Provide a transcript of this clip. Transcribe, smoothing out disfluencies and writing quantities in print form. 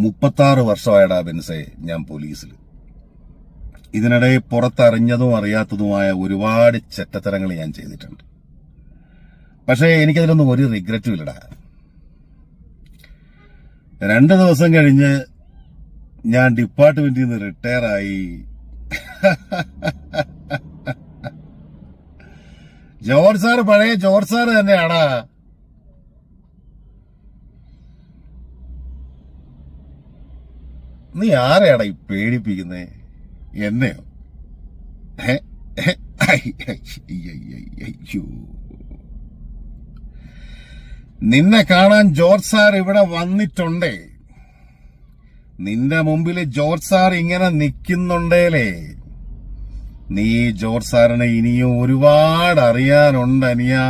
36 വർഷമായടാ ബെൻസേ ഞാൻ പോലീസിൽ. ഇതിനിടെ പുറത്തറിഞ്ഞതും അറിയാത്തതുമായ ഒരുപാട് ചെറ്റത്തരങ്ങൾ ഞാൻ ചെയ്തിട്ടുണ്ട്. പക്ഷേ എനിക്കതിലൊന്നും ഒരു റിഗ്രറ്റും ഇല്ലടാ. 2 ദിവസം കഴിഞ്ഞ് ഞാൻ ഡിപ്പാർട്ട്മെന്റിൽ നിന്ന് റിട്ടയർ ആയി. ജോർജ് സാറ് പഴയ ജോർജ് സാറ് തന്നെയാടാ. നീ ആരെയാടാ ഈ പേടിപ്പിക്കുന്നേ? എന്നെയോ? അയ്യോ, നിന്നെ കാണാൻ ജോർജ് സാർ ഇവിടെ വന്നിട്ടുണ്ടേ. നിന്റെ മുമ്പില് ജോർജ് സാർ ഇങ്ങനെ നിൽക്കുന്നുണ്ടേലേ, നീ ജോർജ് സാറിനെ ഇനിയും ഒരുപാട് അറിയാനുണ്ട് അനിയാ.